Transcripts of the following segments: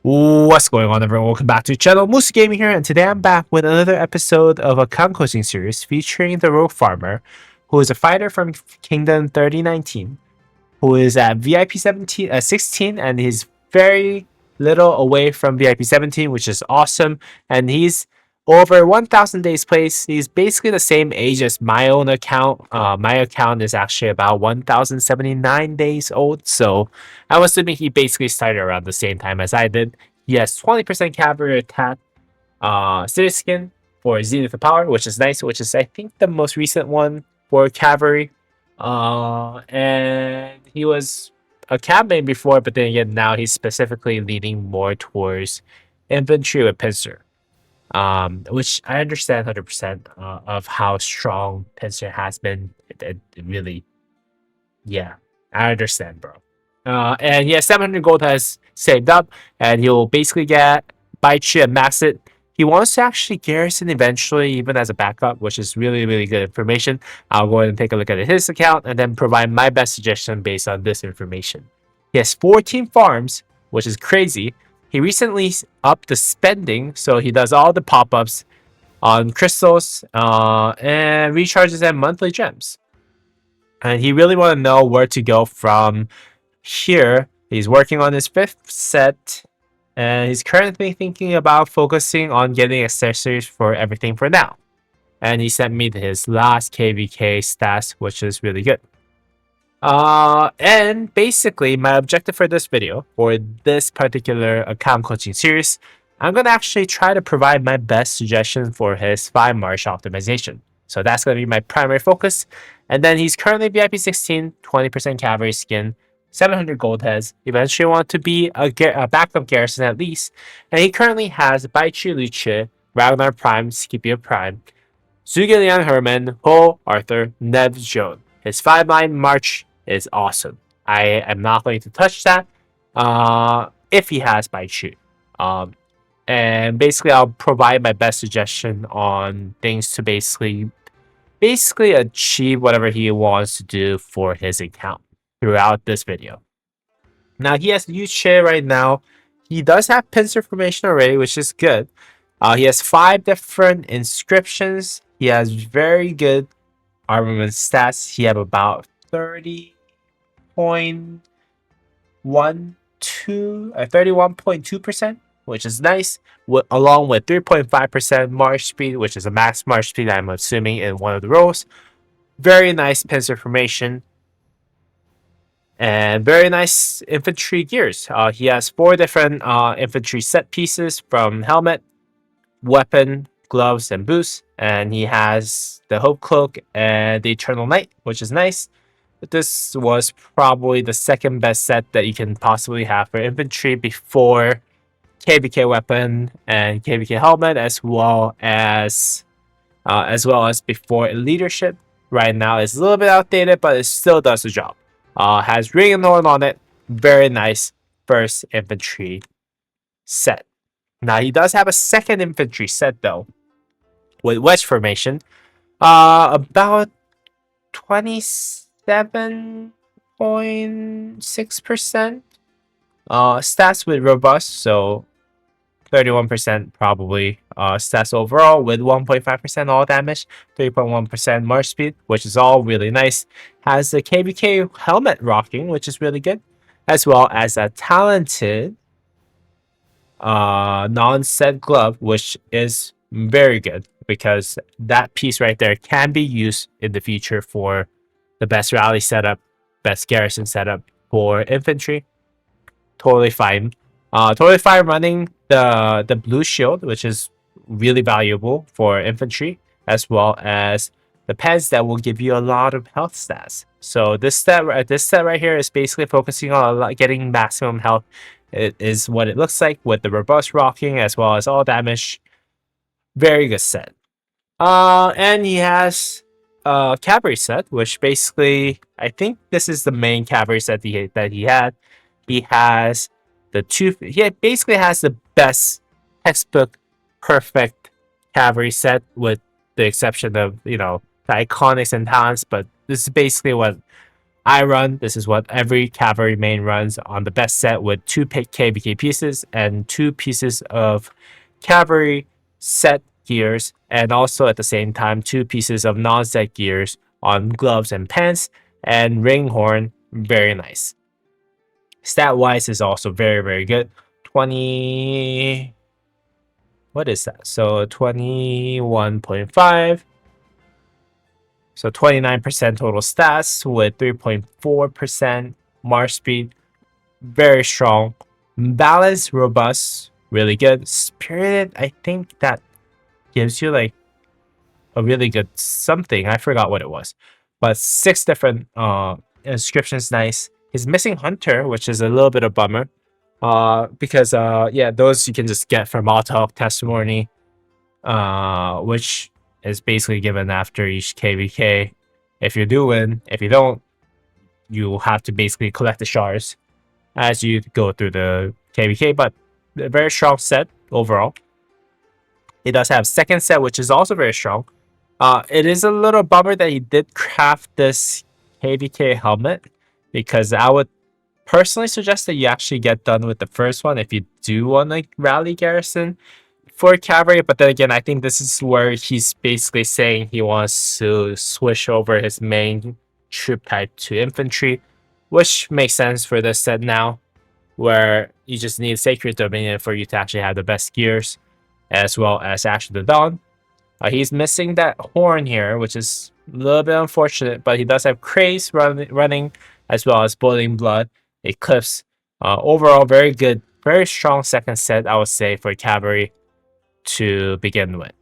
What's going on, everyone? Welcome back to the channel. Moose Gaming here, and today I'm back with another episode of a camp coaching series featuring the Rogue Farmer, who is a fighter from Kingdom 3019, who is at VIP 16, and he's very little away from VIP 17, which is awesome. And he's over 1,000 days played. He's basically the same age as my own account. My account is actually about 1,079 days old, so I'm assuming he basically started around the same time as I did. He has 20% cavalry attack, city skin for Zenith of Power, which is nice, which is I think the most recent one for cavalry. And he was a cab main before, but then again, now he's specifically leaning more towards infantry with pincer. Which I understand 100% of how strong pincer has been. It really, yeah, I understand, bro. And yeah, 700 gold has saved up, and he'll basically get bite you and max it. He wants to actually Garrison eventually, even as a backup, which is really, really good information. I'll go ahead and take a look at his account and then provide my best suggestion based on this information. He has 14 farms, which is crazy. He recently upped the spending, so he does all the pop-ups on crystals and recharges them monthly gems. And he really want to know where to go from here. He's working on his 5th set, and he's currently thinking about focusing on getting accessories for everything for now. And he sent me his last KVK stats, which is really good. And basically my objective for this video, for this particular account coaching series, I'm gonna actually try to provide my best suggestion for his 5 march optimization. So that's gonna be my primary focus. And then he's currently VIP 16, 20% cavalry skin, 700 gold heads. Eventually want to be a backup Garrison at least. And he currently has Baichi Luce, Ragnar Prime, Scipio Prime, Zugilian Herman, Ho, Arthur, Nev Joan. His 5-line march is awesome. I am not going to touch that if he has Baichu. And basically I'll provide my best suggestion on things to basically achieve whatever he wants to do for his account throughout this video. Now he has Yuche right now. He does have pincer formation already, which is good. He has 5 different inscriptions. He has very good armament stats. He have about 31.2%, which is nice, along with 3.5% march speed, which is a max march speed, I'm assuming, in one of the rows. Very nice pincer formation. And very nice infantry gears. He has 4 different infantry set pieces, from helmet, weapon, gloves, and boots. And he has the Hope Cloak and the Eternal Knight, which is nice. But this was probably the second best set that you can possibly have for infantry before KVK weapon and KVK helmet, as well as before leadership. Right now it's a little bit outdated, but it still does the job. Has Ring and Horn on it. Very nice first infantry set. Now he does have a second infantry set though, with wedge formation. About 27.6% stats with robust, so 31% probably stats overall, with 1.5% all damage, 3.1% march speed, which is all really nice. Has the KVK helmet rocking, which is really good, as well as a talented non-set glove, which is very good, because that piece right there can be used in the future for the best rally setup, best garrison setup for infantry. Totally fine. Totally fine running the blue shield, which is really valuable for infantry, as well as the pens that will give you a lot of health stats. So this set right here is basically focusing on getting maximum health. It is what it looks like with the robust rocking as well as all damage. Very good set. And he has cavalry set, which basically I think this is the main cavalry set that he had. He has he basically has the best textbook perfect cavalry set, with the exception of, the iconics and talents, but this is basically what I run. This is what every cavalry main runs on the best set with 2 KVK pieces and 2 pieces of cavalry set gears, and also at the same time 2 pieces of non-set gears on gloves and pants, and ring horn. Very nice. Stat wise is also very, very good. 20. What is that? So 21.5. So 29% total stats with 3.4% march speed. Very strong. Balanced, robust, really good. Spirited, I think that gives you like a really good something. I forgot what it was. But 6 different inscriptions, nice. He's missing Hunter, which is a little bit of bummer. Because yeah, those you can just get from Auto Testimony, which is basically given after each KVK. If you do win, if you don't, you have to basically collect the shards as you go through the KVK. But a very strong set overall. He does have second set, which is also very strong. It is a little bummer that he did craft this KVK helmet, because I would personally suggest that you actually get done with the first one if you do want to rally Garrison for cavalry. But then again, I think this is where he's basically saying he wants to switch over his main troop type to infantry, which makes sense for this set now, where you just need Sacred Dominion for you to actually have the best gears, as well as Ash of the Dawn. He's missing that horn here, which is a little bit unfortunate, but he does have Craze running, as well as Boiling Blood, Eclipse. Overall, very good, very strong second set, I would say, for cavalry to begin with.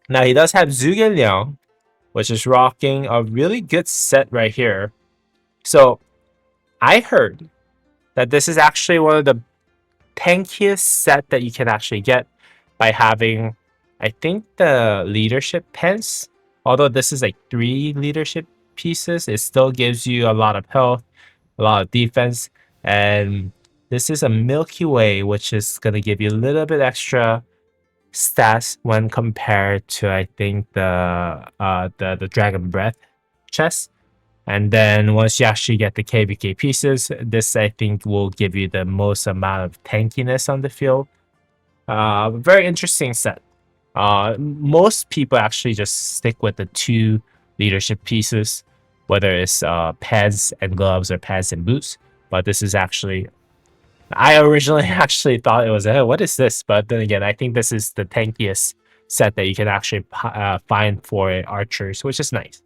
Now, he does have Zhuge Liang, which is rocking a really good set right here. So, I heard that this is actually one of the tankiest set that you can actually get by having, I think, the leadership pens. Although this is like 3 leadership pieces, it still gives you a lot of health, a lot of defense, and this is a Milky Way, which is going to give you a little bit extra stats when compared to, I think, the Dragon Breath chest. And then once you actually get the KVK pieces, this I think will give you the most amount of tankiness on the field. Very interesting set. Most people actually just stick with the 2 leadership pieces, whether it's pads and gloves or pads and boots. But this is actually, I originally actually thought it was, what is this? But then again, I think this is the tankiest set that you can actually find for archers, which is nice.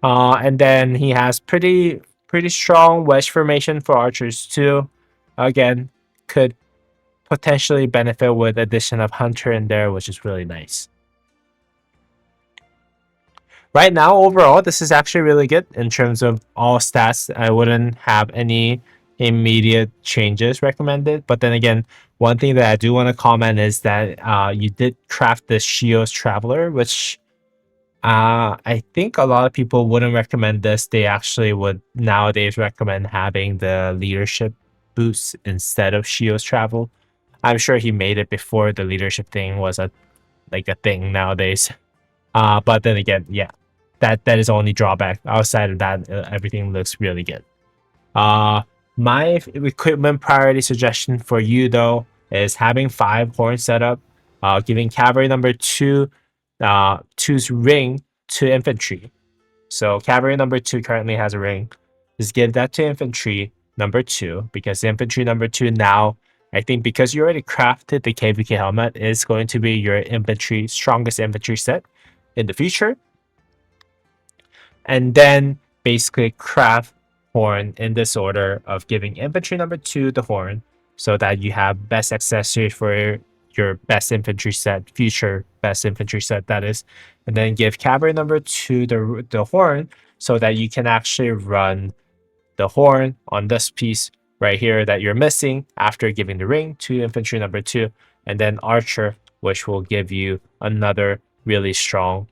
And then he has pretty strong wedge formation for archers too. Again, could potentially benefit with addition of Hunter in there, which is really nice. Right now, overall, this is actually really good in terms of all stats. I wouldn't have any immediate changes recommended. But then again, one thing that I do want to comment is that you did craft this Shio's Traveler, which I think a lot of people wouldn't recommend this. They actually would nowadays recommend having the leadership boost instead of Shio's Travel. I'm sure he made it before the leadership thing was a thing nowadays. But then again, yeah, that is only drawback. Outside of that, everything looks really good. My equipment priority suggestion for you though is having 5 horns set up, giving cavalry number 2 choose ring to infantry. So cavalry number 2 currently has a ring. Just give that to infantry number 2, because infantry number 2 now, I think because you already crafted the KVK helmet, is going to be your strongest infantry set in the future. And then basically craft horn in this order of giving infantry number 2 the horn, so that you have best accessory for your best infantry set, future best infantry set, that is. And then give cavalry number 2 the horn, so that you can actually run the horn on this piece right here that you're missing after giving the ring to infantry number 2, and then archer, which will give you another really strong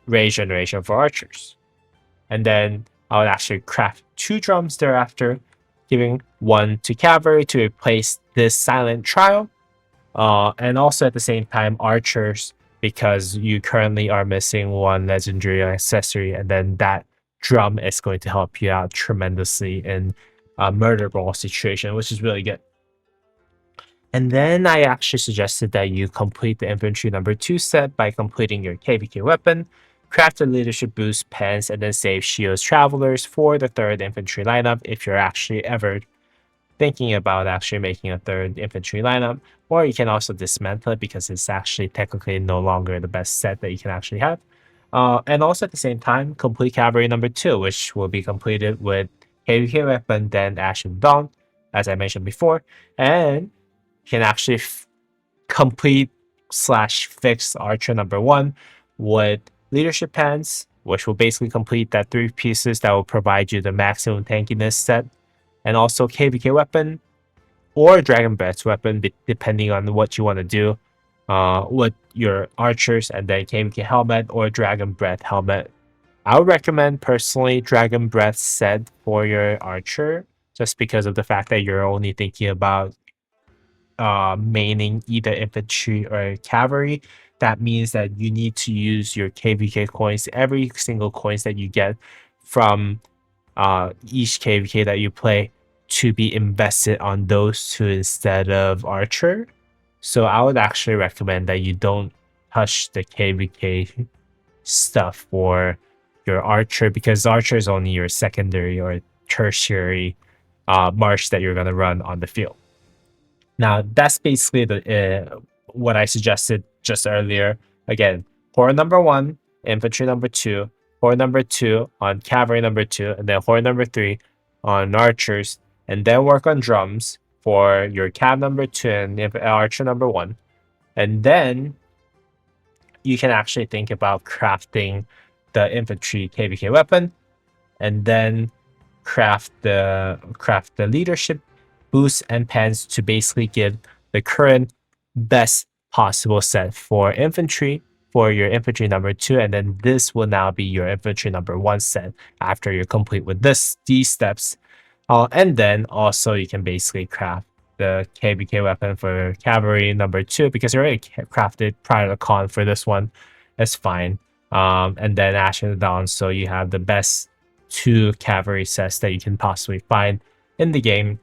rage generation for archers. And then I would actually craft 2 drums thereafter, giving 1 to cavalry to replace this silent trial, and also at the same time archers, because you currently are missing 1 legendary accessory, and then that drum is going to help you out tremendously in a murder brawl situation, which is really good. And then I actually suggested that you complete the infantry number 2 set by completing your KVK weapon, craft the leadership boost pens, and then save shields travelers for the 3rd infantry lineup if you're actually ever thinking about actually making a 3rd infantry lineup. Or you can also dismantle it because it's actually technically no longer the best set that you can actually have. And also at the same time, complete cavalry number 2, which will be completed with KVK weapon, then Ashen Dawn, as I mentioned before, and can actually complete slash fix Archer number 1 with leadership pants, which will basically complete that 3 pieces that will provide you the maximum tankiness set, and also KVK weapon or Dragon Breath's weapon, depending on what you want to do with your archers, and then KVK helmet or Dragon Breath helmet. I would recommend personally Dragon Breath set for your archer, just because of the fact that you're only thinking about maining either infantry or cavalry. That means that you need to use your KVK coins, every single coins that you get from each KVK that you play, to be invested on those two instead of archer. So I would actually recommend that you don't touch the KVK stuff for your archer, because archer is only your secondary or tertiary march that you're going to run on the field. Now, that's basically the what I suggested just earlier. Again, horror number 1, infantry number 2, horror number 2 on cavalry number 2, and then horror number 3 on archers, and then work on drums for your cav number 2 and archer number 1. And then you can actually think about crafting the infantry KVK weapon, and then craft the leadership boosts and pens to basically give the current best possible set for infantry for your infantry number 2, and then this will now be your infantry number 1 set after you're complete with these steps. And then also you can basically craft the KVK weapon for cavalry number 2, because you already crafted prior to con for this one. That's fine. And then Ashen Dawn, so you have the best 2 cavalry sets that you can possibly find in the game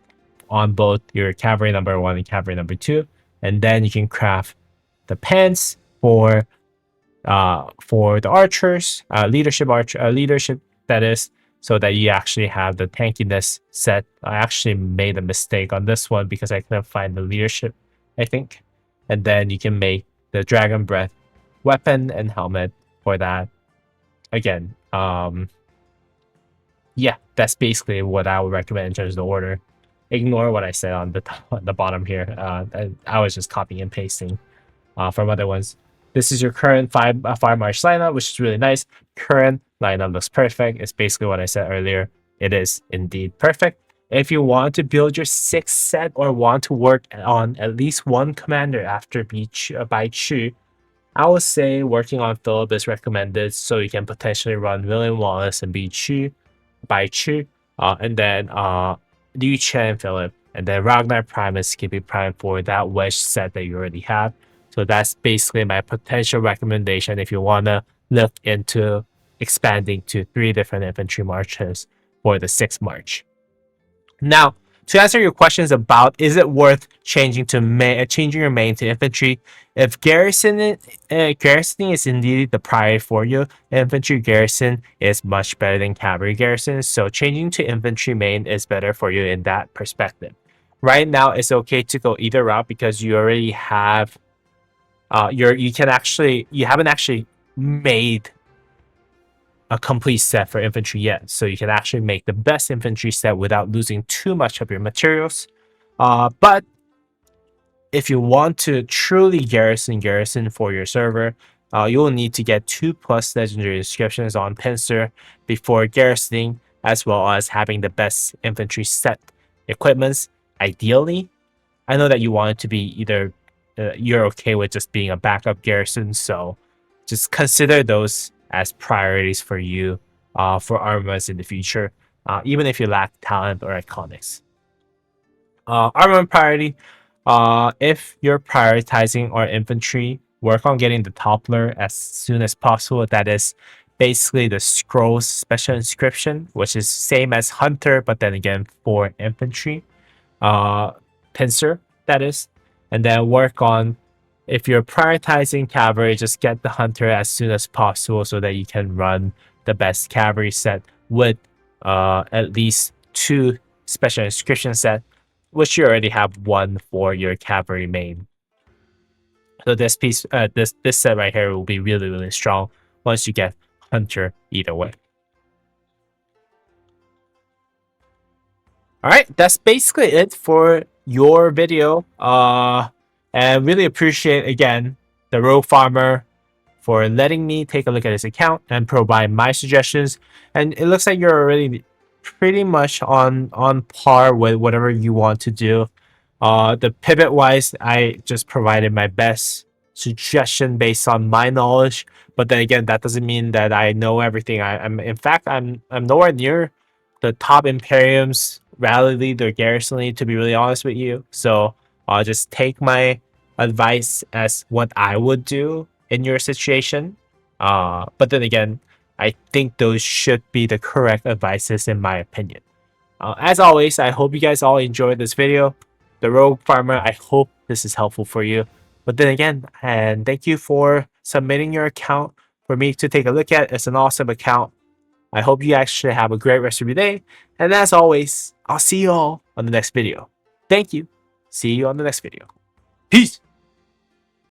on both your cavalry number 1 and cavalry number 2. And then you can craft the pants for the archers, leadership that is, so that you actually have the tankiness set. I actually made a mistake on this one because I couldn't find the leadership, I think. And then you can make the Dragon Breath weapon and helmet for that. Again, yeah, that's basically what I would recommend in terms of the order. Ignore what I said on the bottom here. I was just copying and pasting from other ones. This is your current 5 march lineup, which is really nice. Current lineup looks perfect. It's basically what I said earlier. It is indeed perfect. If you want to build your 6th set or want to work on at least one commander after by Chu, I would say working on Philip is recommended, so you can potentially run William Wallace and by Chu, and then Liu Chen and Philip, and then Ragnar Prime and Skippy Prime for that wedge set that you already have. So that's basically my potential recommendation if you want to look into expanding to 3 different infantry marches for the 6th march. Now, to answer your questions about is it worth changing your main to infantry, if garrisoning is indeed the priority for you, infantry garrison is much better than cavalry garrison. So changing to infantry main is better for you in that perspective. Right now, it's okay to go either route because you already have you haven't actually made a complete set for infantry yet, so you can actually make the best infantry set without losing too much of your materials. But if you want to truly garrison for your server, you will need to get 2+ legendary inscriptions on Pincer before garrisoning, as well as having the best infantry set equipments. Ideally, I know that you want it to be either you're okay with just being a backup garrison, so just consider those as priorities for you for armaments in the future, even if you lack talent or iconics. Armament priority, if you're prioritizing our infantry, work on getting the toppler as soon as possible. That is basically the scrolls special inscription, which is same as hunter, but then again for infantry, pincer that is, and then work on, if you're prioritizing cavalry, just get the hunter as soon as possible so that you can run the best cavalry set with at least 2 special inscription set, which you already have 1 for your cavalry main. So this piece, this set right here will be really strong once you get hunter either way. All right, that's basically it for your video. And really appreciate again the Rogue Farmer for letting me take a look at his account and provide my suggestions. And it looks like you're already pretty much on par with whatever you want to do. The pivot wise, I just provided my best suggestion based on my knowledge. But then again, that doesn't mean that I know everything. I'm in fact I'm nowhere near the top Imperium's rally lead or Garrison lead, to be really honest with you. So I'll just take my advice as what I would do in your situation. But then again, I think those should be the correct advices in my opinion. As always, I hope you guys all enjoyed this video. The Rogue Farmer, I hope this is helpful for you. But then again, and thank you for submitting your account for me to take a look at. It's an awesome account. I hope you actually have a great rest of your day. And as always, I'll see you all on the next video. Thank you. See you on the next video. Peace.